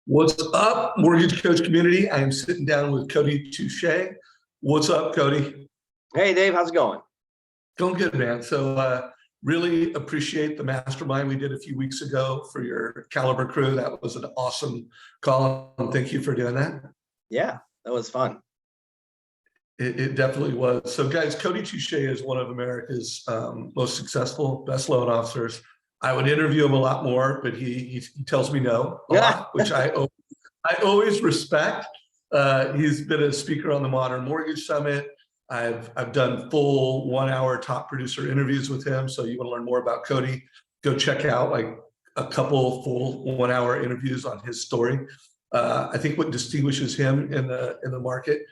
What's up, Mortgage Coach community? I am sitting down with Cody Touchette. What's up, Cody? Hey, Dave, how's it going? Going good, man. So really appreciate the mastermind we did a few weeks ago for your Caliber crew. That was an awesome call. And thank you for doing that. Yeah, that was fun. It definitely was. So guys, Cody Touchette is one of America's most successful, best loan officers. I would interview him a lot more, but he tells me no a lot, which I always respect. He's been a speaker on the Modern Mortgage Summit. I've done full 1 hour top producer interviews with him. So you want to learn more about Cody, go check out like a couple full 1 hour interviews on his story. I think what distinguishes him in the market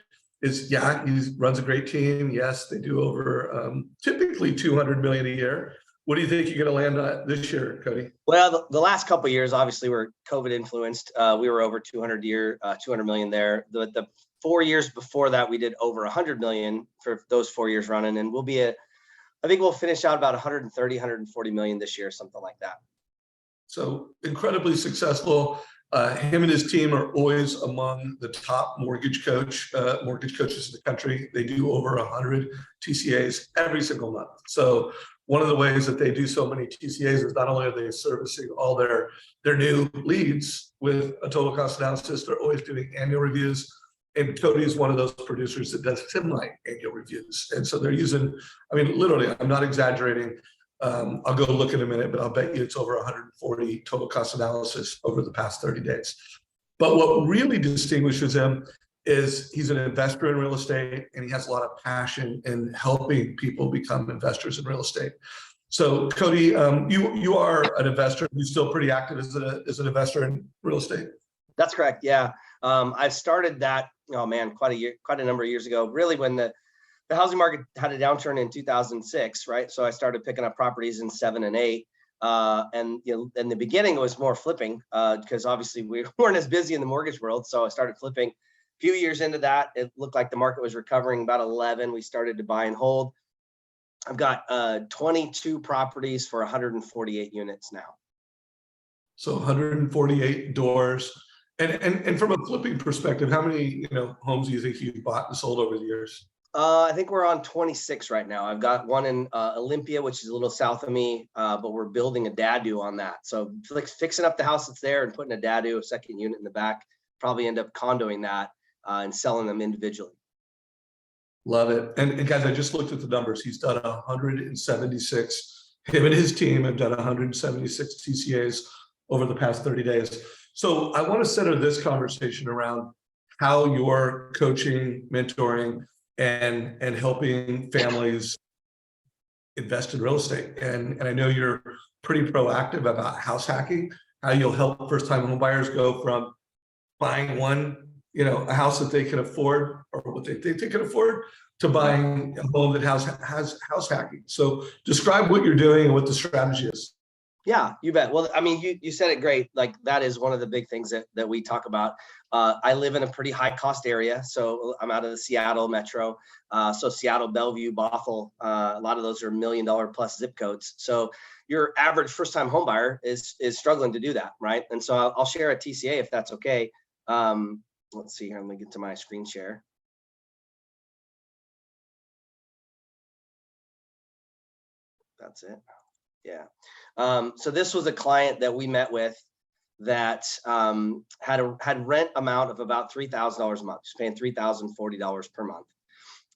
is, yeah, he runs a great team. Yes, they do over typically 200 million a year. What do you think you're going to land on this year, Cody? Well, the last couple of years, obviously, were COVID influenced. We were over 200 million there. The 4 years before that, we did over 100 million for those 4 years running, and I think we'll finish out about 130, 140 million this year, something like that. So incredibly successful. Him and his team are always among the top mortgage coaches in the country. They do over 100 TCA'S every single month. So one of the ways that they do so many TCA'S is not only are they servicing all their new leads with a total cost analysis, they're always doing annual reviews. And Cody is one of those producers that does semi-annual reviews. And so they're using, I mean, literally, I'm not exaggerating. I'll go look in a minute, but I'll bet you it's over 140 total cost analysis over the past 30 days. But what really distinguishes him is he's an investor in real estate, and he has a lot of passion in helping people become investors in real estate. So Cody, you are an investor. You're still pretty active as an investor in real estate. That's correct. Yeah. I started that, oh man, quite a number of years ago, really when the housing market had a downturn in 2006, right? So I started picking up properties in 7 and 8. And in the beginning, it was more flipping because obviously we weren't as busy in the mortgage world. So I started flipping. A few years into that, it looked like the market was recovering. About 11, we started to buy and hold. I've got 22 properties for 148 units now. So 148 doors. And from a flipping perspective, how many homes do you think you've bought and sold over the years? I think we're on 26 right now. I've got one in Olympia, which is a little south of me, but we're building a dadu on that. So fixing up the house that's there and putting a dadu, a second unit in the back, probably end up condoing that and selling them individually. Love it. And guys, I just looked at the numbers. He's done 176. Him and his team have done 176 TCA'S over the past 30 days. So I want to center this conversation around how you're coaching, mentoring, and helping families invest in real estate. And I know you're pretty proactive about house hacking, how you'll help first-time home buyers go from buying a house that they can afford or what they think they can afford to buying a home that has house hacking. So describe what you're doing and what the strategy is. Yeah, you bet. Well, I mean, you said it great. Like that is one of the big things that we talk about. I live in a pretty high cost area. So I'm out of the Seattle metro. So Seattle, Bellevue, Bothell, a lot of those are $1 million plus zip codes. So your average first time home buyer is struggling to do that. Right. And so I'll share a TCA if that's okay. Let's see here. Let me get to my screen share. That's it. Yeah. So this was a client that we met with that had rent amount of about $3,000 a month. He's paying $3,040 per month.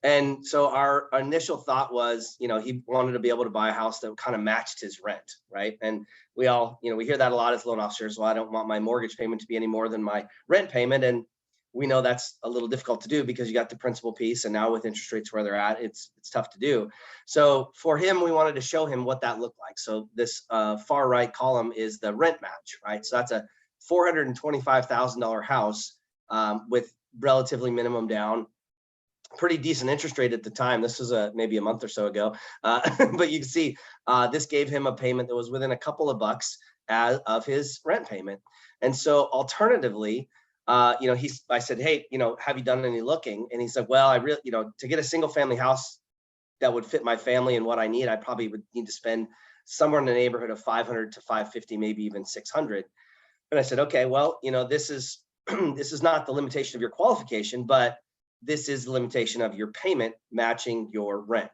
And so our initial thought was, he wanted to be able to buy a house that kind of matched his rent, right? And we all, we hear that a lot as loan officers. Well, I don't want my mortgage payment to be any more than my rent payment. And we know that's a little difficult to do because you got the principal piece, and now with interest rates where they're at, it's tough to do. So for him, we wanted to show him what that looked like. So this far right column is the rent match, right? So that's a $425,000 house with relatively minimum down, pretty decent interest rate at the time. This was maybe a month or so ago, but you can see this gave him a payment that was within a couple of bucks of his rent payment. And so alternatively, I said, hey, have you done any looking? And he said, well, I really, to get a single family house that would fit my family and what I need, I probably would need to spend somewhere in the neighborhood of 500 to 550, maybe even 600. And I said, okay, well, this is this is not the limitation of your qualification, but this is the limitation of your payment matching your rent.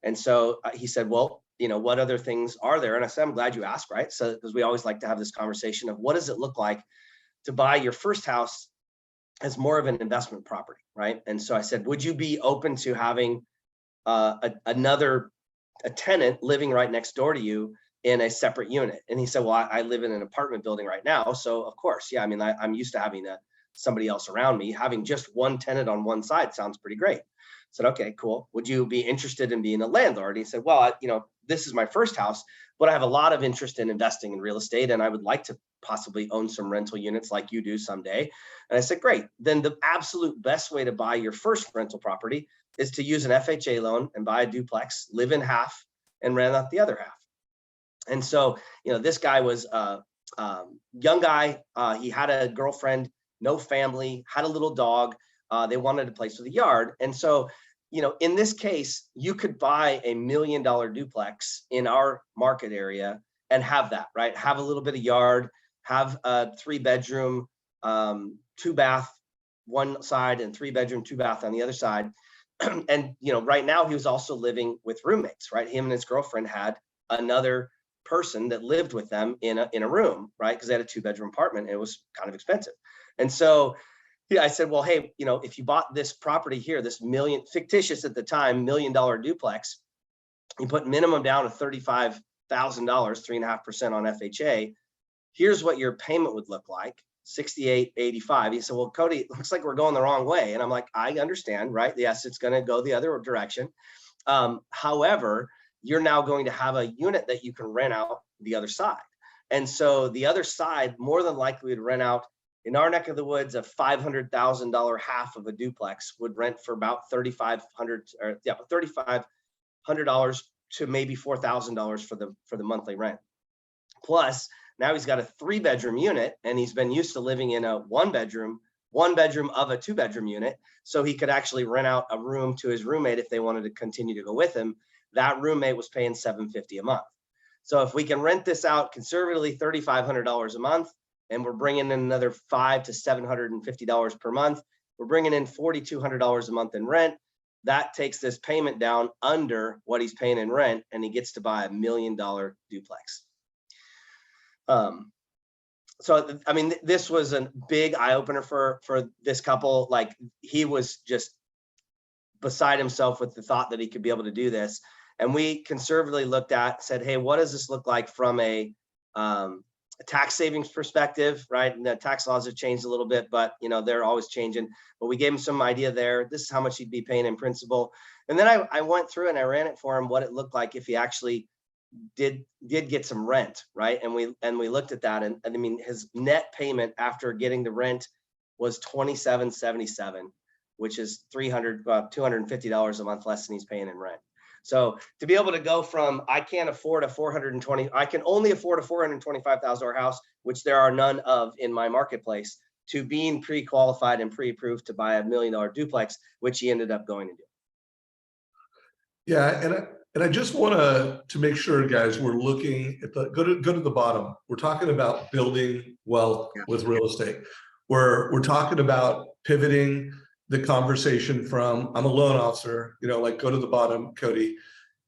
And so he said, well, what other things are there? And I said, I'm glad you asked, right? So, because we always like to have this conversation of what does it look like to buy your first house as more of an investment property, right? And so I said, would you be open to having a tenant living right next door to you in a separate unit? And he said, well, I live in an apartment building right now. So of course, yeah, I mean, I'm used to having somebody else around me. Having just one tenant on one side sounds pretty great. I said, okay, cool. Would you be interested in being a landlord? And he said, well, this is my first house, but I have a lot of interest in investing in real estate, and I would like to possibly own some rental units like you do someday. And I said, great. Then the absolute best way to buy your first rental property is to use an FHA loan and buy a duplex, live in half, and rent out the other half. And so, this guy was a young guy. He had a girlfriend, no family, had a little dog. They wanted a place with a yard. And so, in this case, you could buy $1 million duplex in our market area and have that, right? Have a little bit of yard, have a 3-bedroom, 2-bath, one side, and 3-bedroom, 2-bath on the other side. And, right now he was also living with roommates, right? Him and his girlfriend had another person that lived with them in a room, right? Because they had a 2-bedroom apartment and it was kind of expensive. And so I said, well, hey, if you bought this property here, this fictitious at the time, $1 million duplex, you put minimum down of $35,000, 3.5% on FHA. Here's what your payment would look like, $68.85. He said, well, Cody, it looks like we're going the wrong way. And I'm like, I understand, right? Yes, it's going to go the other direction. However, you're now going to have a unit that you can rent out the other side. And so the other side more than likely would rent out, in our neck of the woods, a $500,000 half of a duplex would rent for about $3,500 to maybe $4,000 for the monthly rent. Plus, now he's got a 3-bedroom unit, and he's been used to living in a one bedroom of a 2-bedroom unit. So he could actually rent out a room to his roommate if they wanted to continue to go with him. That roommate was paying $750 a month. So if we can rent this out conservatively $3,500 a month, and we're bringing in another $500 to $750 per month, we're bringing in $4,200 a month in rent. That takes this payment down under what he's paying in rent, and he gets to buy $1 million duplex. So, I mean, this was a big eye opener for this couple. Like, he was just beside himself with the thought that he could be able to do this. And we conservatively said, hey, what does this look like from a tax savings perspective, right? And the tax laws have changed a little bit, but they're always changing. But we gave him some idea there. This is how much he'd be paying in principal. And then I went through and I ran it for him, what it looked like if he actually did get some rent, right? And we looked at that, and I mean, his net payment after getting the rent was $27.77, which is $250 a month less than he's paying in rent. So to be able to go from I can only afford a $425,000 house, which there are none of in my marketplace, to being pre-qualified and pre-approved to buy $1 million duplex, which he ended up going to do. Yeah, and I just want to make sure, guys, we're looking at go to the bottom. We're talking about building wealth with real estate. We're talking about pivoting the conversation from I'm a loan officer, like go to the bottom, Cody,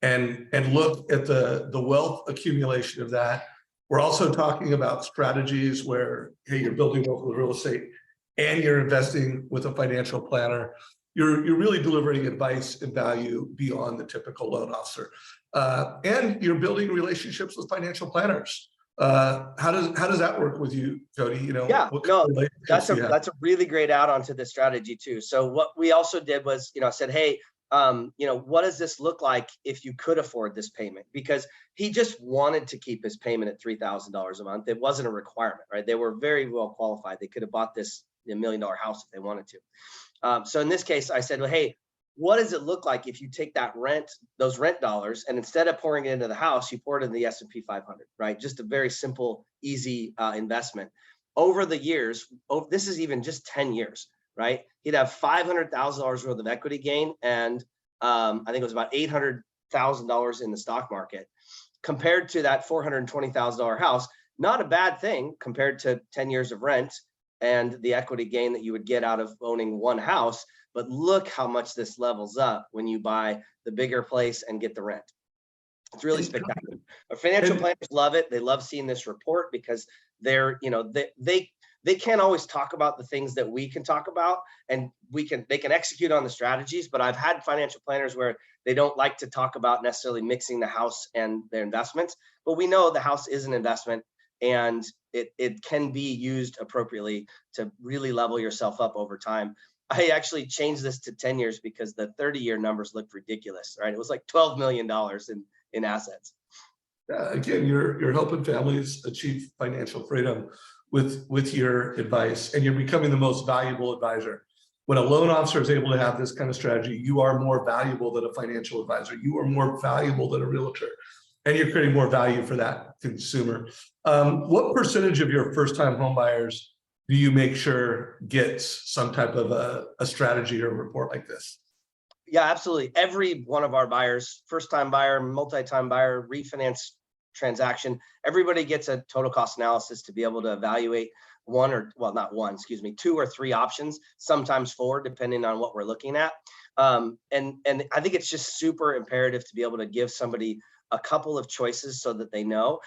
and look at the wealth accumulation of that. We're also talking about strategies where, hey, you're building wealth with real estate and you're investing with a financial planner. You're really delivering advice and value beyond the typical loan officer, and you're building relationships with financial planners. How does that work with you, Cody? Yeah, no, that's a really great add-on to this strategy too. So what we also did was, I said, hey, what does this look like if you could afford this payment? Because he just wanted to keep his payment at $3,000 a month. It wasn't a requirement, right? They were very well qualified. They could have bought this $1 million house if they wanted to. So in this case, I said, well, hey, what does it look like if you take those rent dollars, and instead of pouring it into the house, you pour it in the S&P 500, right? Just a very simple, easy investment. Over the years, this is even just 10 years, right? He'd have $500,000 worth of equity gain, and I think it was about $800,000 in the stock market. Compared to that $420,000 house, not a bad thing compared to 10 years of rent and the equity gain that you would get out of owning one house. But look how much this levels up when you buy the bigger place and get the rent. It's really spectacular. Our financial planners love it. They love seeing this report because they're, they can't always talk about the things that we can talk about, and they can execute on the strategies. But I've had financial planners where they don't like to talk about necessarily mixing the house and their investments, but we know the house is an investment, and it can be used appropriately to really level yourself up over time. I actually changed this to 10 years because the 30-year numbers looked ridiculous, right? It was like $12 million in assets. Again, you're helping families achieve financial freedom with your advice, and you're becoming the most valuable advisor. When a loan officer is able to have this kind of strategy, you are more valuable than a financial advisor. You are more valuable than a realtor, and you're creating more value for that consumer. What percentage of your first-time home buyers do you make sure gets some type of a strategy or a report like this? Yeah, absolutely. Every one of our buyers, first-time buyer, multi-time buyer, refinance transaction, everybody gets a total cost analysis to be able to evaluate two or three options, sometimes four, depending on what we're looking at. And I think it's just super imperative to be able to give somebody a couple of choices so that they know,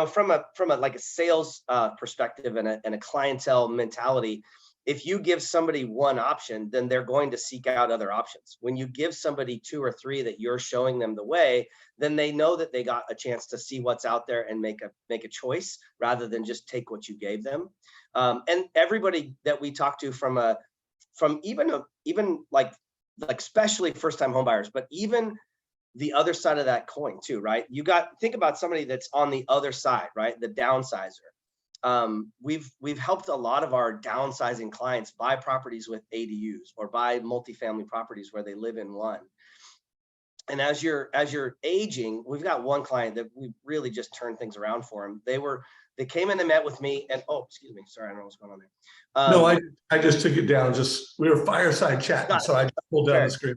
from a like a sales perspective and a clientele mentality. If you give somebody one option, then they're going to seek out other options. When you give somebody two or three that you're showing them the way, then they know that they got a chance to see what's out there and make a choice rather than just take what you gave them. And everybody that we talk to from even like especially first-time homebuyers, but even the other side of that coin too, right? Think about somebody that's on the other side, right? The downsizer. We've helped a lot of our downsizing clients buy properties with ADUs or buy multifamily properties where they live in one. And as you're aging, we've got one client that we really just turned things around for him. They came in and met with me, and excuse me, sorry, I don't know what's going on there. No, I just took it down. We were fireside chatting, so I just pulled down the screen.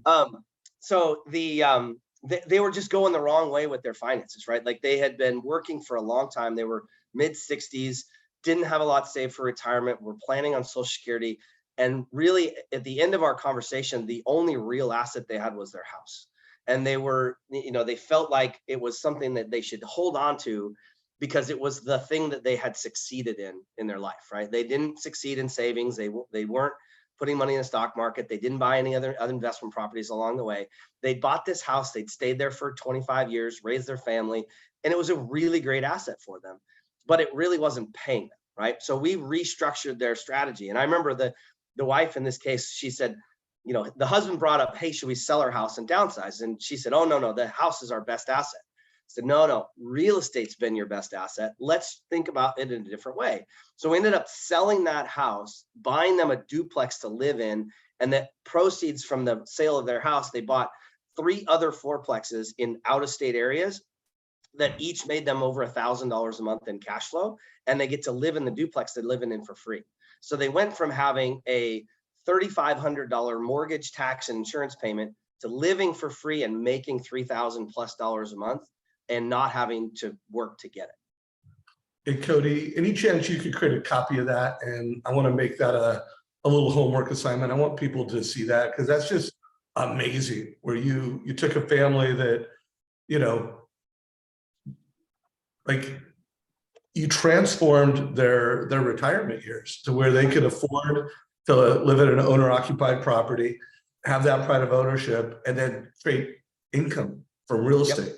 So they were just going the wrong way with their finances, right? Like they had been working for a long time. They were mid-60s, didn't have a lot saved for retirement, were planning on Social Security. And really, at the end of our conversation, the only real asset they had was their house. And they felt like it was something that they should hold on to because it was the thing that they had succeeded in their life, right? They didn't succeed in savings. They weren't putting money in the stock market. They didn't buy any other investment properties along the way. They bought this house. They'd stayed there for 25 years, raised their family, and it was a really great asset for them. But it really wasn't paying them, right? So we restructured their strategy. And I remember the wife in this case, she said, the husband brought up, hey, should we sell our house and downsize? And she said, oh, no, the house is our best asset. I said, no, real estate's been your best asset. Let's think about it in a different way. So we ended up selling that house, buying them a duplex to live in, and the proceeds from the sale of their house, they bought 3 other fourplexes in out-of-state areas that each made them over $1,000 a month in cash flow, and they get to live in the duplex they're living in for free. So they went from having a $3,500 mortgage, tax, and insurance payment to living for free and making $3,000+ a month and not having to work to get it. Hey, Cody, any chance you could create a copy of that? And I want to make that a little homework assignment. I want people to see that because that's just amazing, where you took a family that, like you transformed their retirement years to where they could afford to live in an owner-occupied property, have that pride of ownership, and then create income from real estate.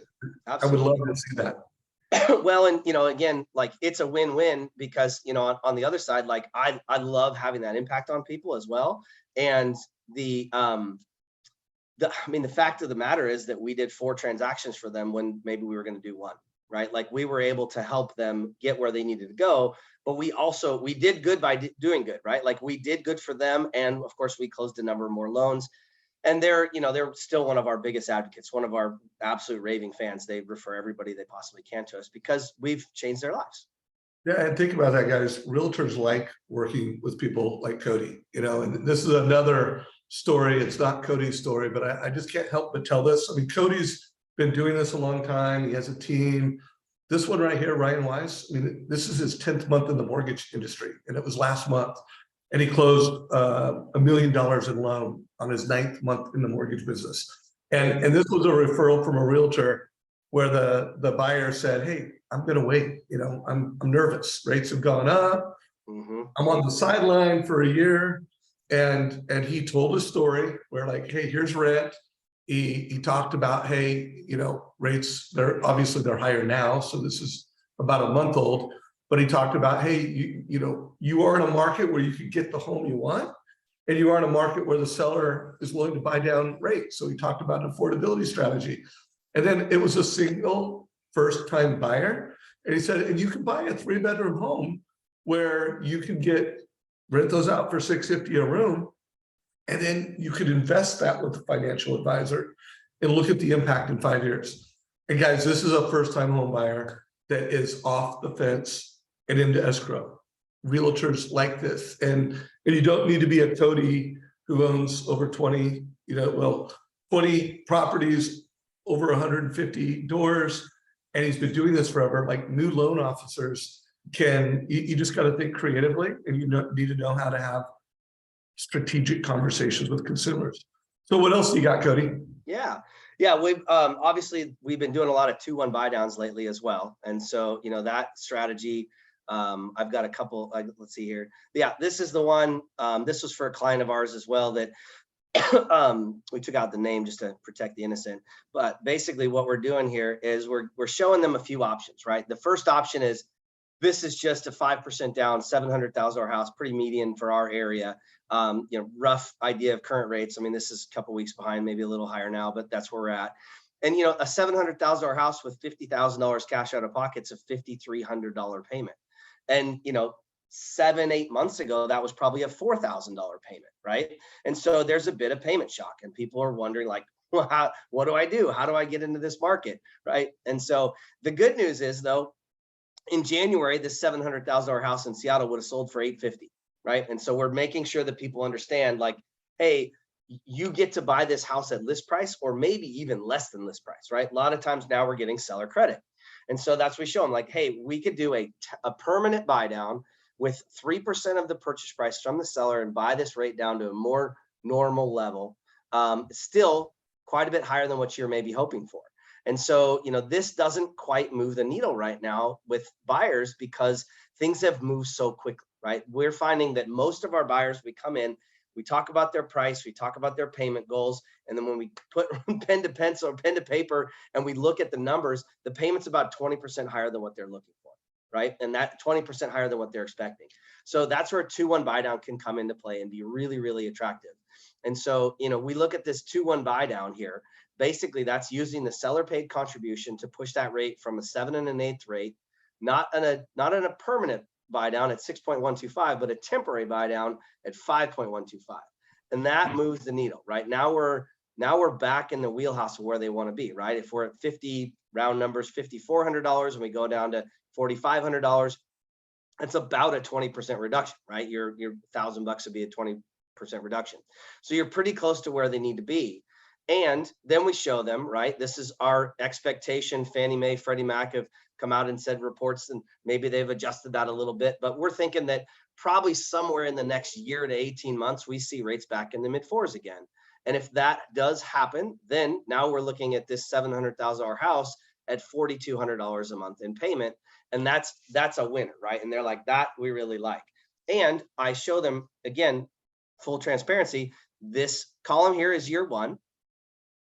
Yep. I would love to see that. Well, and again, like it's a win-win because on the other side, like I love having that impact on people as well. And the fact of the matter is that we did 4 transactions for them when maybe we were going to do 1. Right? Like we were able to help them get where they needed to go, but we did good by doing good, right? Like we did good for them. And of course we closed a number of more loans, and they're still one of our biggest advocates, one of our absolute raving fans. They refer everybody they possibly can to us because we've changed their lives. Yeah. And think about that, guys. Realtors like working with people like Cody, and this is another story. It's not Cody's story, but I just can't help but tell this. I mean, Cody's been doing this a long time. He has a team. This one right here, Ryan Wise, I mean, this is his 10th month in the mortgage industry, and it was last month. And he closed $1 million in loan on his 9th month in the mortgage business. And this was a referral from a realtor where the buyer said, hey, I'm going to wait. You know, I'm nervous. Rates have gone up. I'm on the sideline for a year. And he told a story where, like, hey, here's rent. He talked about, hey, you know, rates, they're higher now. So this is about a month old. But he talked about, hey, you know, you are in a market where you could get the home you want, and you are in a market where the seller is willing to buy down rates. So he talked about an affordability strategy. And then it was a single first-time buyer. And he said, and you can buy a 3-bedroom home where you can rent those out for $650 a room. And then you could invest that with a financial advisor and look at the impact in 5 years. And guys, this is a first-time home buyer that is off the fence and into escrow. Realtors like this. And you don't need to be a Cody who owns over 20 properties, over 150 doors. And he's been doing this forever. Like, new loan officers you just got to think creatively, and you need to know how to have strategic conversations with consumers. So what else do you got, Cody? Yeah, we've obviously we've been doing a lot of 2-1 buy downs lately as well. And so, you know, that strategy, I've got a couple, let's see here. Yeah, this is the one, this was for a client of ours as well that we took out the name just to protect the innocent. But basically what we're doing here is we're showing them a few options, right? The first option is, this is just a 5% down, $700,000 house, pretty median for our area. You know, rough idea of current rates. I mean, this is a couple weeks behind, maybe a little higher now, but that's where we're at. And, you know, a $700,000 house with $50,000 cash out of pocket's a $5,300 payment. And, you know, 7-8 months ago, that was probably a $4,000 payment, right? And so there's a bit of payment shock, and people are wondering, like, well, what do I do? How do I get into this market, right? And so the good news is, though, in January, this $700,000 house in Seattle would have sold for $850,000, right? And so we're making sure that people understand, like, hey, you get to buy this house at list price, or maybe even less than list price, right? A lot of times now we're getting seller credit. And so that's what we show them, like, hey, we could do a permanent buy down with 3% of the purchase price from the seller and buy this rate down to a more normal level. Still quite a bit higher than what you're maybe hoping for. And so, you know, this doesn't quite move the needle right now with buyers because things have moved so quickly, right? We're finding that most of our buyers, we come in, we talk about their price, we talk about their payment goals, and then when we put pen to pencil or pen to paper and we look at the numbers, the payment's about 20% higher than what they're looking for, right? And that 20% higher than what they're expecting. So that's where a 2-1 buy down can come into play and be really, really attractive. And so, you know, we look at this 2-1 buy down here. Basically, that's using the seller paid contribution to push that rate from a 7 1/8 rate, not in a permanent buy down at 6.125, but a temporary buy down at 5.125. And that moves the needle, right? Now we're back in the wheelhouse of where they want to be, right? If we're at 50, round numbers, $5,400, and we go down to $4,500, that's about a 20% reduction, right? Your $1,000 would be a 20% reduction. So you're pretty close to where they need to be. And then we show them, right? This is our expectation. Fannie Mae, Freddie Mac have come out and said reports, and maybe they've adjusted that a little bit, but we're thinking that probably somewhere in the next year to 18 months, we see rates back in the mid-4s again. And if that does happen, then now we're looking at this $700,000 house at $4,200 a month in payment. And that's a winner, right? And they're like, that we really like. And I show them, again, full transparency, this column here is year 1.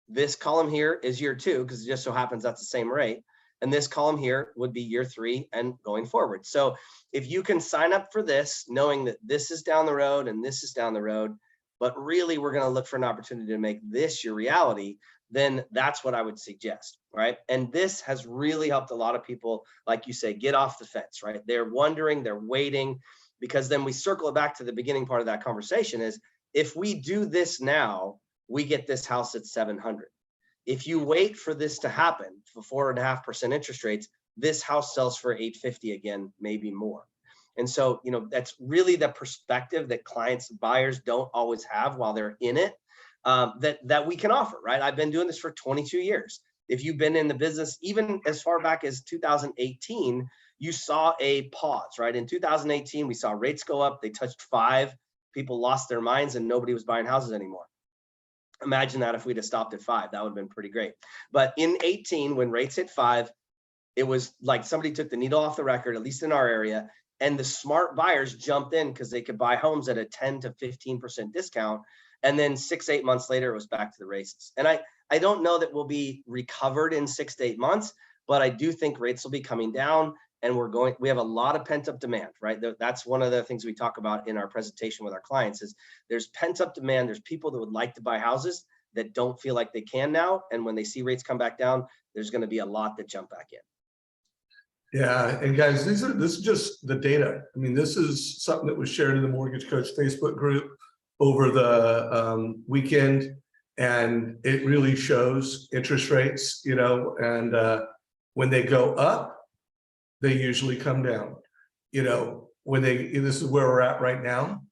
This column here is year 2, because it just so happens that's the same rate. And this column here would be year 3 and going forward. So if you can sign up for this, knowing that this is down the road and this is down the road, but really we're going to look for an opportunity to make this your reality, then that's what I would suggest, right? And this has really helped a lot of people, like you say, get off the fence, right? They're wondering, they're waiting, because then we circle it back to the beginning part of that conversation is, if we do this now, we get this house at 700. If you wait for this to happen for 4.5% interest rates, this house sells for 850 again, maybe more. And so, you know, that's really the perspective that clients, buyers don't always have while they're in it, that we can offer, right? I've been doing this for 22 years. if you've been in the business, even as far back as 2018, you saw a pause, right? In 2018, we saw rates go up, they touched 5, people lost their minds and nobody was buying houses anymore. Imagine that if we'd have stopped at 5, that would have been pretty great. But in 18, when rates hit 5, it was like somebody took the needle off the record, at least in our area, and the smart buyers jumped in because they could buy homes at a 10 to 15% discount. And then 6-8 months later, it was back to the races. And I don't know that we'll be recovered in 6 to 8 months, but I do think rates will be coming down, and we have a lot of pent up demand, right? That's one of the things we talk about in our presentation with our clients is there's pent up demand. There's people that would like to buy houses that don't feel like they can now. And when they see rates come back down, there's going to be a lot that jump back in. Yeah, and guys, this is just the data. I mean, this is something that was shared in the Mortgage Coach Facebook group over the weekend, and it really shows interest rates, you know, and when they go up, they usually come down. You know, this is where we're at right now,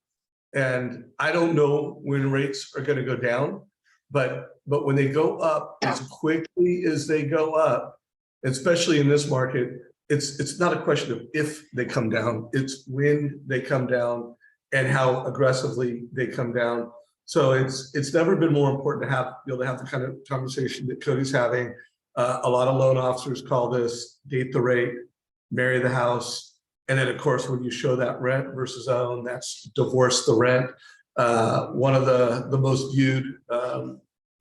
and I don't know when rates are going to go down, but when they go up as quickly as they go up, especially in this market, it's not a question of if they come down, it's when they come down and how aggressively they come down. So it's never been more important to be able to have the kind of conversation that Cody's having. A lot of loan officers call this date the rate, marry the house. And then of course, when you show that rent versus own, that's divorce the rent. One of the most viewed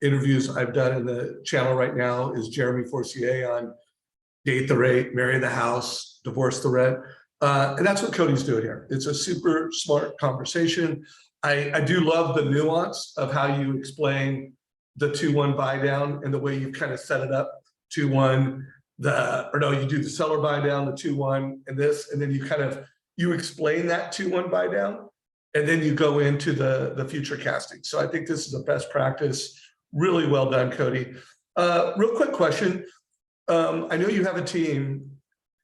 interviews I've done in the channel right now is Jeremy Forcier on date the rate, marry the house, divorce the rent. And that's what Cody's doing here. It's a super smart conversation. I do love the nuance of how you explain the 2-1 buy down and the way you kind of set it up. 2-1, you do the seller buy down, the 2-1 and this, and then you explain that 2-1 buy down, and then you go into the future casting. So I think this is a best practice. Really well done, Cody. Real quick question. I know you have a team.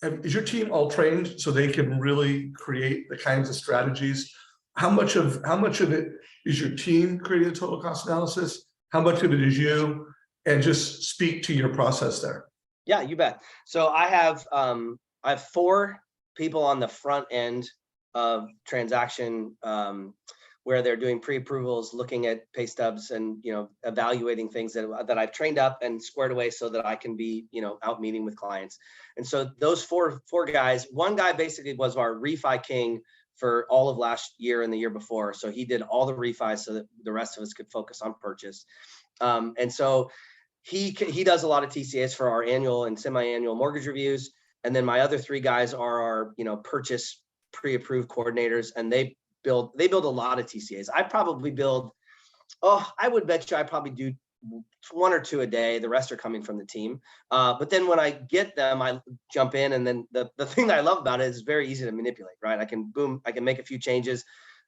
Is your team all trained so they can really create the kinds of strategies? How much of it is your team creating a total cost analysis? How much of it is you? And just speak to your process there. Yeah, you bet. So I have 4 people on the front end of transaction where they're doing pre-approvals, looking at pay stubs, and evaluating things that I've trained up and squared away so that I can be out meeting with clients. And so those four guys, one guy basically was our refi king for all of last year and the year before. So he did all the refis so that the rest of us could focus on purchase. And so he does a lot of TCA'S for our annual and semi-annual mortgage reviews. And then my other 3 guys are our purchase pre-approved coordinators, and they build a lot of TCA'S. I would bet you I probably do 1 or 2 a day. The rest are coming from the team. But then when I get them, I jump in, and then the thing that I love about it is very easy to manipulate, right? I can make a few changes.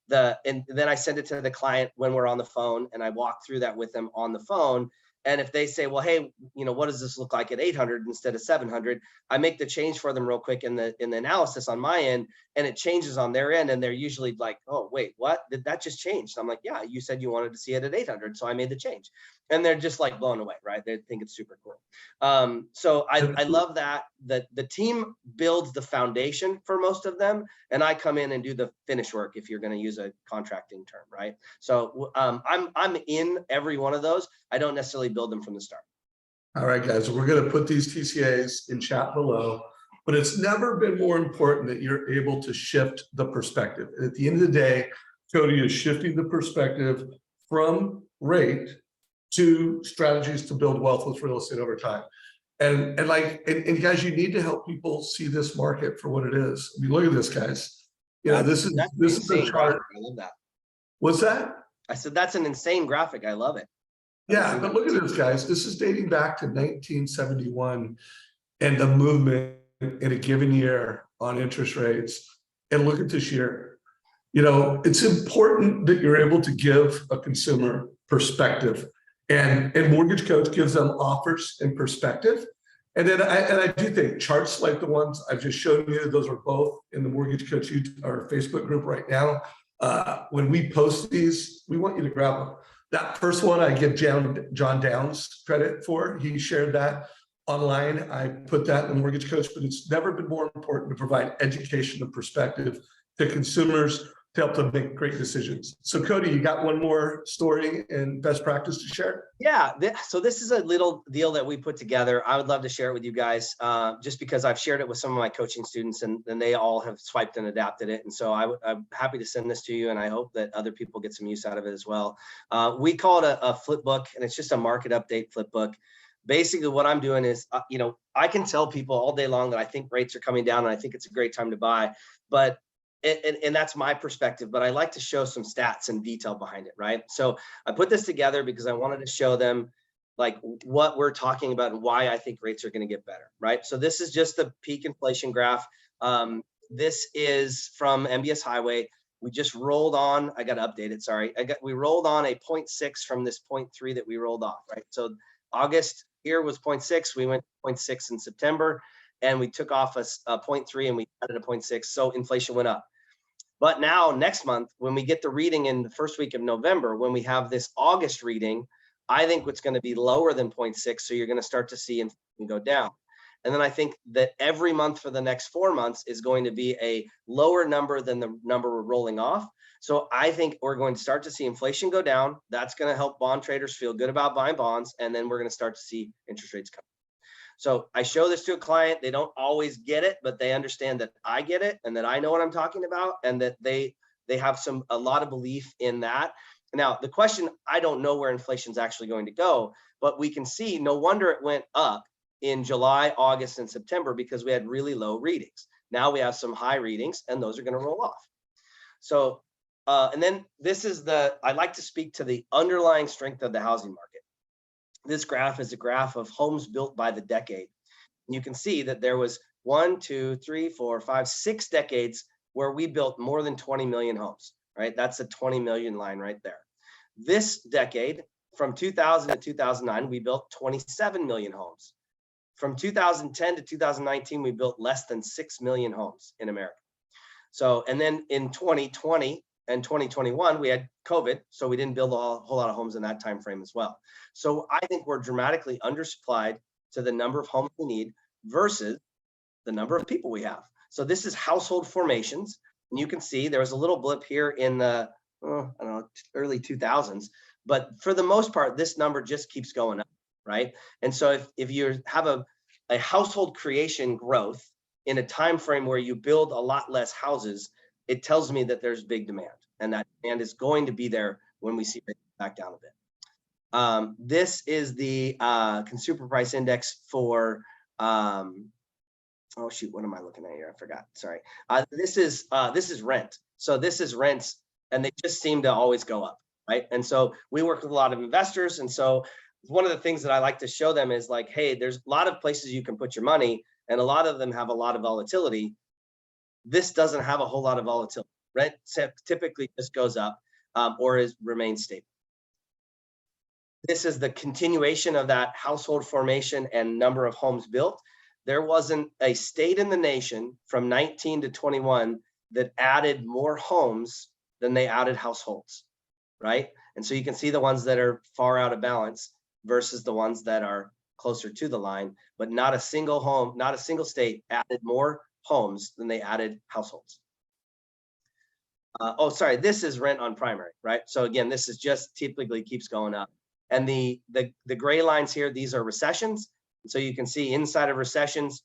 And then I send it to the client when we're on the phone, and I walk through that with them on the phone. And if they say, well, hey, what does this look like at 800 instead of 700? I make the change for them real quick in the analysis on my end, and it changes on their end. And they're usually like, oh, wait, what? Did that just change? I'm like, yeah, you said you wanted to see it at 800. So I made the change. And they're just like blown away, right? They think it's super cool. So I love that the team builds the foundation for most of them, and I come in and do the finish work if you're going to use a contracting term, right? So I'm in every one of those. I don't necessarily build them from the start. All right, guys, we're going to put these TCA'S in chat below, but it's never been more important that you're able to shift the perspective. And at the end of the day, Cody is shifting the perspective from rate to strategies to build wealth with real estate over time. And guys, you need to help people see this market for what it is. I mean, look at this, guys. This is the chart. I love that. What's that? I said, that's an insane graphic. I love it. Yeah, but look at this, guys. This is dating back to 1971 and the movement in a given year on interest rates. And look at this year. It's important that you're able to give a consumer perspective. And Mortgage Coach gives them offers and perspective. And then I do think charts like the ones I've just shown you, those are both in the Mortgage Coach our Facebook group right now. When we post these, we want you to grab them. That first one I give John Downs credit for. He shared that online. I put that in the Mortgage Coach, but it's never been more important to provide education and perspective to consumers to help them make great decisions. So Cody, you got one more story and best practice to share? Yeah, so this is a little deal that we put together. I would love to share it with you guys, just because I've shared it with some of my coaching students and they all have swiped and adapted it. And so I'm happy to send this to you, and I hope that other people get some use out of it as well. We call it a flip book, and it's just a market update flip book. Basically what I'm doing is, I can tell people all day long that I think rates are coming down and I think it's a great time to buy, but and that's my perspective, but I like to show some stats and detail behind it, right? So I put this together because I wanted to show them like what we're talking about and why I think rates are going to get better, right? So this is just the peak inflation graph. This is from MBS Highway. We just rolled on, I got to update it, sorry. We rolled on a 0.6 from this 0.3 that we rolled off, right? So August here was 0.6, we went to 0.6 in September, and we took off a 0.3 and we added a 0.6, so inflation went up. But now next month, when we get the reading in the first week of November, when we have this August reading, I think it's going to be lower than 0.6, so you're going to start to see inflation go down. And then I think that every month for the next 4 months is going to be a lower number than the number we're rolling off. So I think we're going to start to see inflation go down. That's going to help bond traders feel good about buying bonds. And then we're going to start to see interest rates come. So I show this to a client. They don't always get it, but they understand that I get it and that I know what I'm talking about, and that they have a lot of belief in that. Now, the question, I don't know where inflation is actually going to go, but we can see no wonder it went up in July, August, and September because we had really low readings. Now we have some high readings, and those are going to roll off. So, and then this is I like to speak to the underlying strength of the housing market. This graph is a graph of homes built by the decade. You can see that there was 1, 2, 3, 4, 5, 6 decades where we built more than 20 million homes, right? That's a 20 million line right there. This decade, from 2000 to 2009, we built 27 million homes. From 2010 to 2019, we built less than 6 million homes in America. So, and then in 2020 and 2021, we had COVID, so we didn't build a whole lot of homes in that time frame as well. So I think we're dramatically undersupplied to the number of homes we need versus the number of people we have. So this is household formations, and you can see there was a little blip here in the early 2000s, but for the most part, this number just keeps going up, right? And so if you have a household creation growth in a time frame where you build a lot less houses, it tells me that there's big demand, and that demand is going to be there when we see it back down a bit. This is the consumer price index for, oh shoot, what am I looking at here? I forgot, sorry. This is rent. So this is rents, and they just seem to always go up, right? And so we work with a lot of investors, and so one of the things that I like to show them is like, hey, there's a lot of places you can put your money, and a lot of them have a lot of volatility. This doesn't have a whole lot of volatility. Rent typically just goes up or remains stable. This is the continuation of that household formation and number of homes built. There wasn't a state in the nation from 19 to 21 that added more homes than they added households, right? And so you can see the ones that are far out of balance versus the ones that are closer to the line, but not a single home, not a single state added more homes than they added households. Oh, sorry, this is rent on primary, right? So again, this is just typically keeps going up. And the gray lines here, these are recessions. So you can see inside of recessions,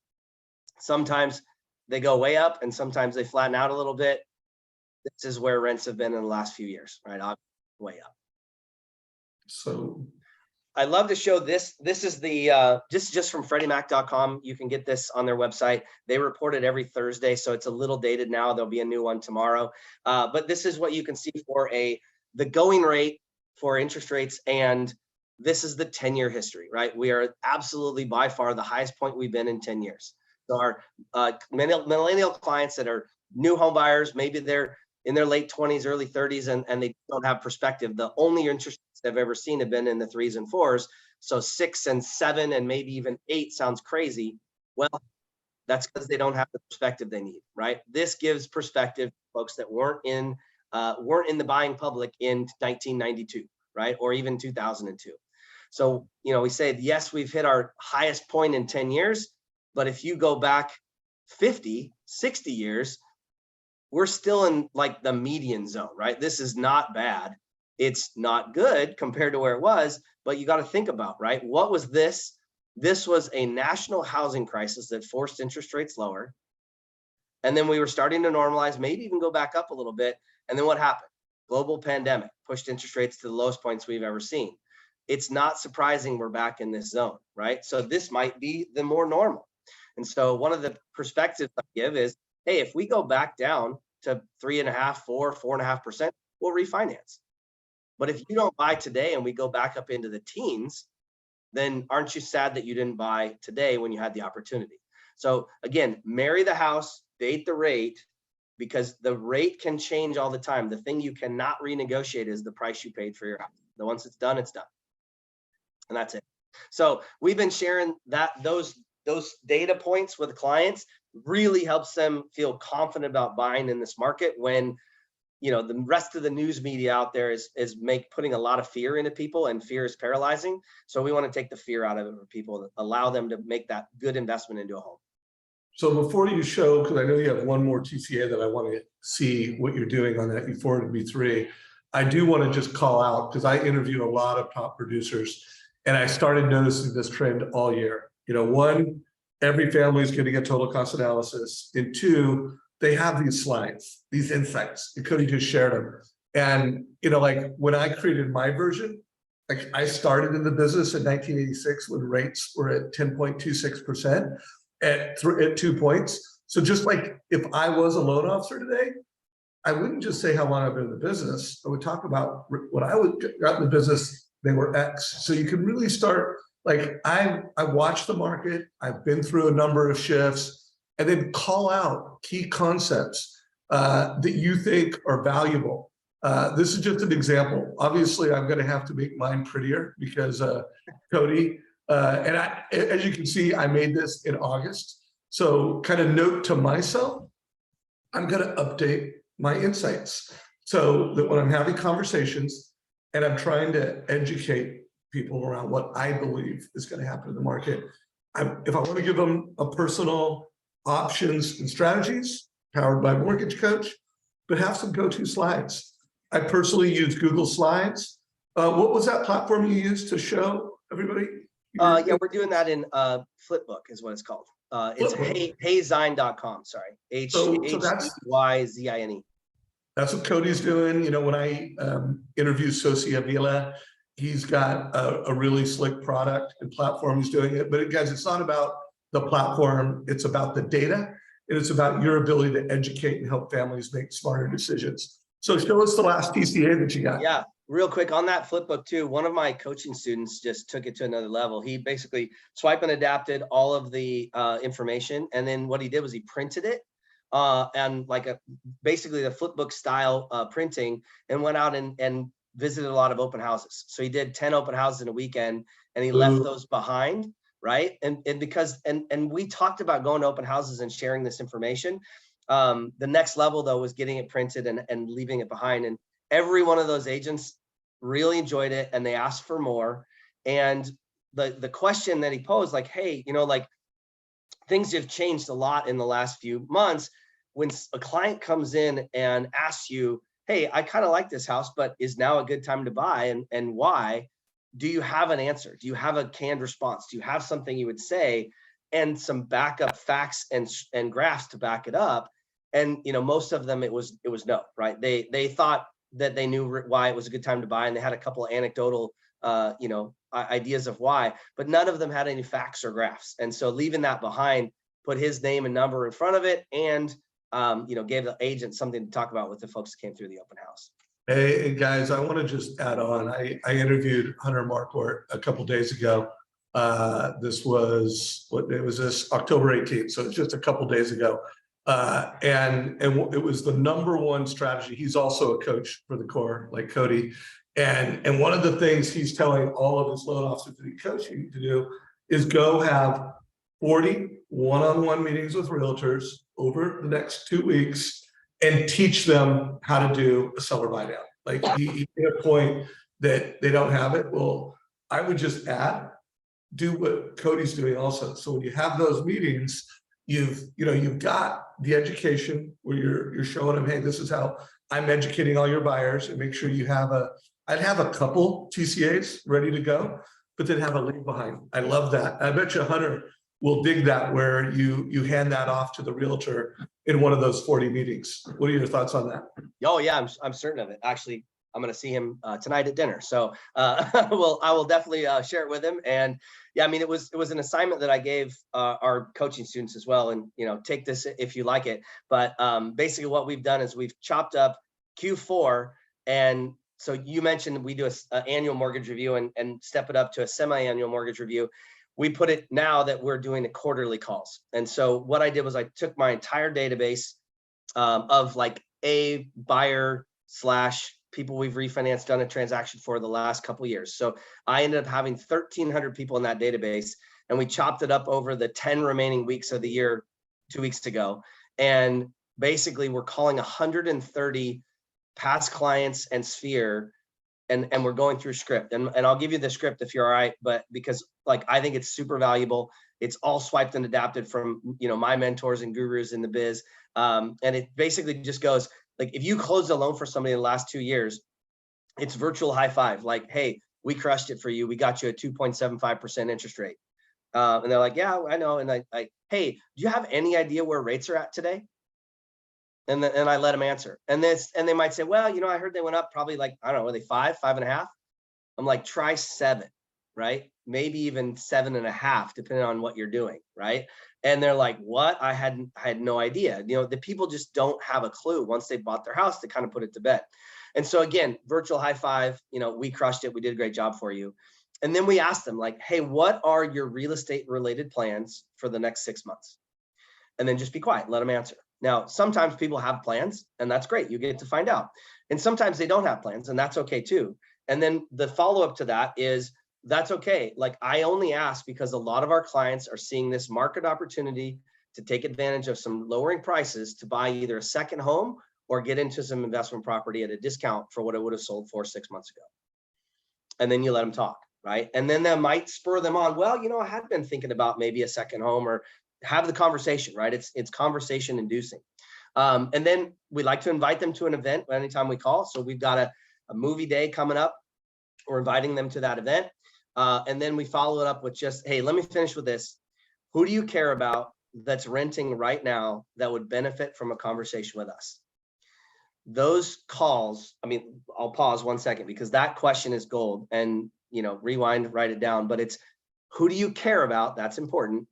sometimes they go way up and sometimes they flatten out a little bit. This is where rents have been in the last few years, right? Way up. So I love to show this. This is the just from FreddieMac.com. You can get this on their website. They report it every Thursday, so it's a little dated now. There'll be a new one tomorrow. But this is what you can see for the going rate for interest rates, and this is the 10-year history, right? We are absolutely by far the highest point we've been in 10 years. So our millennial clients that are new home buyers, maybe they're in their late 20s, early 30s, and they don't have perspective. The only interest rates they've ever seen have been in the 3s and 4s. So 6 and 7 and maybe even 8 sounds crazy. Well, that's because they don't have the perspective they need, right? This gives perspective to folks that weren't in the buying public in 1992, right? Or even 2002. So, we say, yes, we've hit our highest point in 10 years, but if you go back 50, 60 years, we're still in like the median zone, right? This is not bad. It's not good compared to where it was, but you got to think about, right? What was this? This was a national housing crisis that forced interest rates lower. And then we were starting to normalize, maybe even go back up a little bit. And then what happened? Global pandemic pushed interest rates to the lowest points we've ever seen. It's not surprising we're back in this zone, right? So this might be the more normal. And so one of the perspectives I give is, hey, if we go back down to 3.5%, 4.5%, we'll refinance. But if you don't buy today and we go back up into the teens, then aren't you sad that you didn't buy today when you had the opportunity? So again, marry the house, date the rate, because the rate can change all the time. The thing you cannot renegotiate is the price you paid for your house. Once it's done, it's done. And that's it. So we've been sharing those data points with clients, really helps them feel confident about buying in this market when the rest of the news media out there is putting a lot of fear into people, and fear is paralyzing. So we want to take the fear out of it for people, allow them to make that good investment into a home. So before you show, because I know you have one more TCA that I want to see what you're doing on that, you forwarded me 3. I do want to just call out, because I interview a lot of top producers, and I started noticing this trend all year. 1, every family is getting a total cost analysis, and 2, they have these slides, these insights, and Cody just shared them. And, like when I created my version, like I started in the business in 1986 when rates were at 10.26% at 2 points. So just like if I was a loan officer today, I wouldn't just say how long I've been in the business. I would talk about when I got in the business, they were X. So you can really start, like I watched the market, I've been through a number of shifts, and then call out key concepts that you think are valuable. This is just an example. Obviously, I'm going to have to make mine prettier because Cody, and as you can see, I made this in August. So kind of note to myself, I'm going to update my insights so that when I'm having conversations and I'm trying to educate people around what I believe is going to happen in the market, if I want to give them a personal options and strategies powered by MortgageCoach, but have some go-to slides. I personally use Google Slides. What was that platform you used to show everybody? Yeah, we're doing that in Flipbook is what it's called. It's Hayzine.com, sorry. Hayzine. That's what Cody's doing. When I interview Socia Vila, he's got a really slick product and platform he's doing it. But guys, it's not about the platform, it's about the data, and it's about your ability to educate and help families make smarter decisions. So show us the last TCA that you got. Yeah, real quick on that Flipbook too, one of my coaching students just took it to another level. He basically swiped and adapted all of the information, and then what he did was he printed it and like basically the Flipbook style printing, and went out and visited a lot of open houses. So he did 10 open houses in a weekend, and he left those behind. Right. And because we talked about going to open houses and sharing this information. The next level, though, was getting it printed and leaving it behind. And every one of those agents really enjoyed it, and they asked for more. And the question that he posed, like, hey, like things have changed a lot in the last few months. When a client comes in and asks you, hey, I kind of like this house, but is now a good time to buy, and why? Do you have an answer? Do you have a canned response? Do you have something you would say and some backup facts and graphs to back it up? And most of them it was no, right? They thought that they knew why it was a good time to buy, and they had a couple of anecdotal ideas of why, but none of them had any facts or graphs. And so leaving that behind, put his name and number in front of it, and gave the agent something to talk about with the folks that came through the open house. Hey guys, I want to just add on. I interviewed Hunter Marquardt a couple days ago. This was this October 18th, so it's just a couple days ago. And it was the #1 strategy. He's also a coach for the core, like Cody. And one of the things he's telling all of his loan officers that he coaching to do is go have 40 one-on-one meetings with realtors over the next 2 weeks and teach them how to do a seller buy down. Like he made a point that they don't have it. Well, I would just do what Cody's doing also. So when you have those meetings, you've got the education where you're showing them, hey, this is how I'm educating all your buyers, and make sure you have I'd have a couple TCAs ready to go, but then have a leave behind. I love that. I bet you Hunter will dig that, where you hand that off to the realtor in one of those 40 meetings. What are your thoughts on that? Oh yeah, I'm certain of it. Actually, I'm going to see him tonight at dinner. So I will definitely share it with him. And yeah, I mean, it was an assignment that I gave our coaching students as well. And, take this if you like it. But basically what we've done is we've chopped up Q4. And so you mentioned we do an annual mortgage review and step it up to a semi-annual mortgage review. We put it now that we're doing the quarterly calls. And so what I did was I took my entire database of like a buyer / people we've refinanced, done a transaction for the last couple of years. So I ended up having 1,300 people in that database, and we chopped it up over the 10 remaining weeks of the year 2 weeks ago. And basically we're calling 130 past clients and Sphere, and we're going through script. And I'll give you the script if you're all right, but because like, I think it's super valuable. It's all swiped and adapted from, my mentors and gurus in the biz. And it basically just goes, like, if you closed a loan for somebody in the last 2 years, it's virtual high five. Like, hey, we crushed it for you. We got you a 2.75% interest rate. And they're like, yeah, I know. And I, hey, do you have any idea where rates are at today? And I let them answer. And they might say, well, I heard they went up probably like, I don't know, were they 5, 5.5? I'm like, try 7, right? Maybe even 7.5, depending on what you're doing, right? And they're like, what? I had no idea. The people just don't have a clue. Once they bought their house, they kind of put it to bed. And so again, virtual high five, we crushed it. We did a great job for you. And then we asked them like, hey, what are your real estate related plans for the next 6 months? And then just be quiet, let them answer. Now, sometimes people have plans, and that's great. You get to find out. And sometimes they don't have plans, and that's okay too. And then the follow-up to that is, that's okay. Like, I only ask because a lot of our clients are seeing this market opportunity to take advantage of some lowering prices to buy either a second home or get into some investment property at a discount for what it would have sold for 6 months ago. And then you let them talk, right? And then that might spur them on. Well, I had been thinking about maybe a second home, or have the conversation, right? It's conversation inducing. And then we like to invite them to an event anytime we call. So we've got a movie day coming up. We're inviting them to that event. And then we follow it up with just, hey, let me finish with this. Who do you care about that's renting right now that would benefit from a conversation with us? Those calls, I mean, I'll pause 1 second because that question is gold, and, rewind, write it down, but it's, who do you care about? That's important.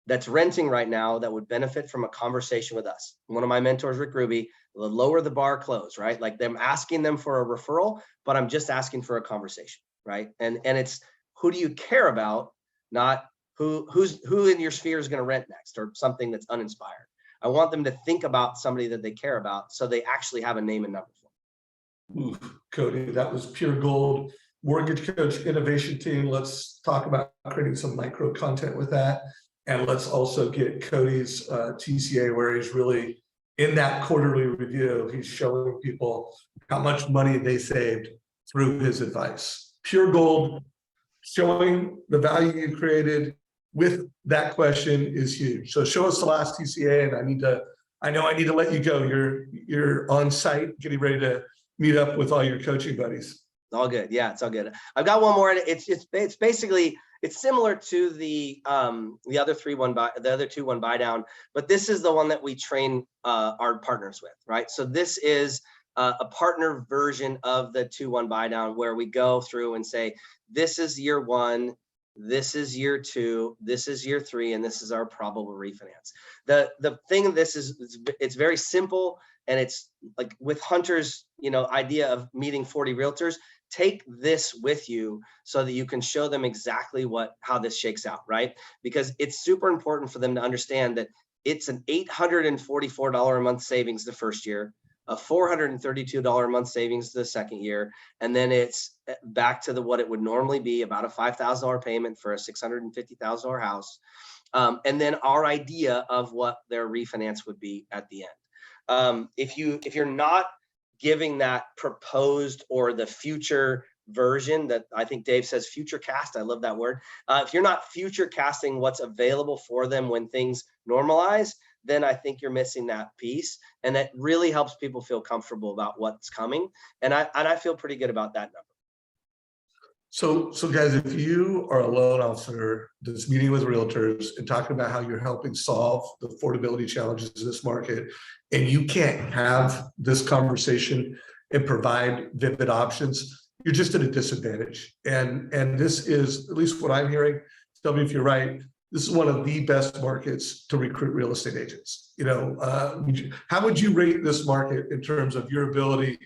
That's renting right now that would benefit from a conversation with us. One of my mentors, Rick Ruby, the lower the bar close, right? Like, them asking them for a referral, but I'm just asking for a conversation, right? And it's, who do you care about? Not who in your sphere is going to rent next, or something that's uninspired. I want them to think about somebody that they care about, so they actually have a name and number for them. Ooh, Cody, that was pure gold. Mortgage Coach Innovation Team. Let's talk about creating some micro content with that. And let's also get Cody's TCA, where he's really in that quarterly review. He's showing people how much money they saved through his advice. Pure gold. Showing the value you created with that question is huge. So show us the last TCA, and I know I need to let you go. You're on site, getting ready to meet up with all your coaching buddies. All good. Yeah, it's all good. I've got one more. It's basically, it's similar to the other 2-1 buy down, but this is the one that we train our partners with, right? So this is a partner version of the 2-1 buy down, where we go through and say, this is year 1, this is year 2, this is year 3, and this is our probable refinance. The thing, it's very simple, and it's like with Hunter's idea of meeting 40 realtors. Take this with you so that you can show them exactly how this shakes out, right? Because it's super important for them to understand that it's an $844 a month savings the first year, a $432 a month savings the second year, and then it's back to what it would normally be, about a $5,000 payment for a $650,000 house, and then our idea of what their refinance would be at the end. If you're not giving that proposed or the future version that I think Dave says future cast. I love that word. If you're not future casting what's available for them when things normalize, then I think you're missing that piece. And that really helps people feel comfortable about what's coming. And I feel pretty good about that number. So guys, if you are a loan officer that's meeting with realtors and talking about how you're helping solve the affordability challenges of this market, and you can't have this conversation and provide vivid options, you're just at a disadvantage. And this is, at least what I'm hearing, tell me if you're right, this is one of the best markets to recruit real estate agents. You know, how would you rate this market in terms of your ability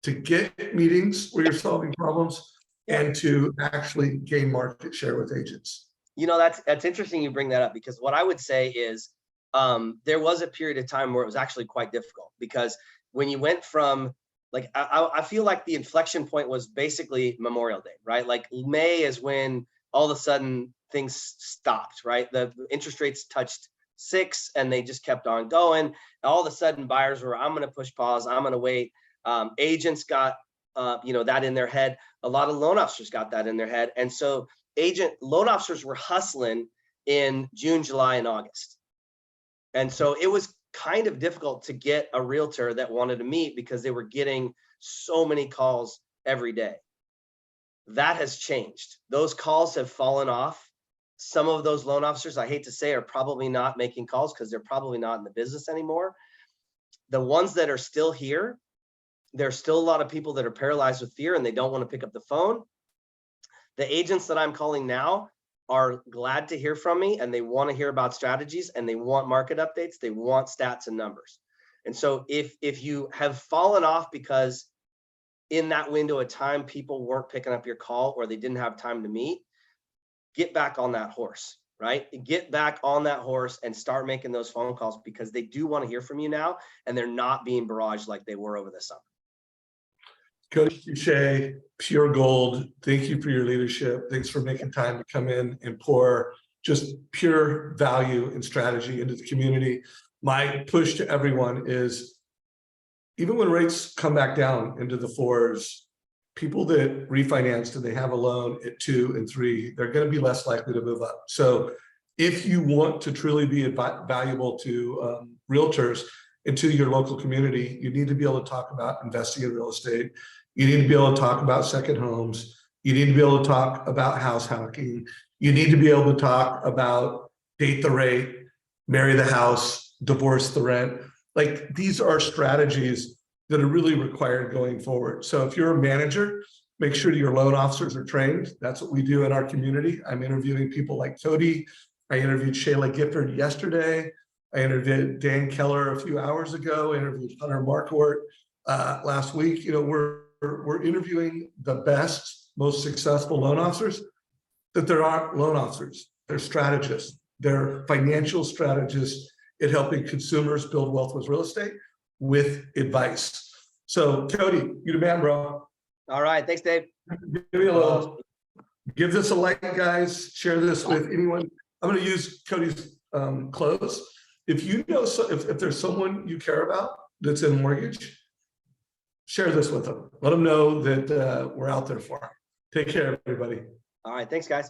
to get meetings where you're solving problems and to actually gain market share with agents? You know, that's interesting you bring that up, because what I would say is there was a period of time where it was actually quite difficult, because when you went from, like, I feel like the inflection point was basically Memorial Day, right? Like May is when all of a sudden things stopped, right? The interest rates touched 6 and they just kept on going. All of a sudden buyers were, I'm going to push pause, I'm going to wait. Agents got that in their head. A lot of loan officers got that in their head. And so loan officers were hustling in June, July, and August. And so it was kind of difficult to get a realtor that wanted to meet, because they were getting so many calls every day. That has changed. Those calls have fallen off. Some of those loan officers, I hate to say, are probably not making calls because they're probably not in the business anymore. The ones that are still here, there's still a lot of people that are paralyzed with fear and they don't want to pick up the phone. The agents that I'm calling now are glad to hear from me, and they want to hear about strategies, and they want market updates. They want stats and numbers. And so if you have fallen off because in that window of time, people weren't picking up your call or they didn't have time to meet, get back on that horse, right? Get back on that horse and start making those phone calls, because they do want to hear from you now, and they're not being barraged like they were over the summer. Cody Touche, pure gold. Thank you for your leadership. Thanks for making time to come in and pour just pure value and strategy into the community. My push to everyone is, even when rates come back down into the 4s, people that refinanced and they have a loan at 2 and 3, they're going to be less likely to move up. So if you want to truly be valuable to realtors and to your local community, you need to be able to talk about investing in real estate. You need to be able to talk about second homes. You need to be able to talk about house hacking. You need to be able to talk about date the rate, marry the house, divorce the rent. Like, these are strategies that are really required going forward. So if you're a manager, make sure your loan officers are trained. That's what we do in our community. I'm interviewing people like Cody. I interviewed Shayla Gifford yesterday. I interviewed Dan Keller a few hours ago. I interviewed Hunter Marquardt last week. You know, we're interviewing the best, most successful loan officers that there are loan officers. They're strategists. They're financial strategists at helping consumers build wealth with real estate with advice. So Cody, you the man, bro. All right. Thanks, Dave. Give me a little, give this a like, guys. Share this with anyone. I'm going to use Cody's close. If you know, if there's someone you care about that's in mortgage, share this with them. Let them know that we're out there for them. Take care, everybody. All right. Thanks, guys.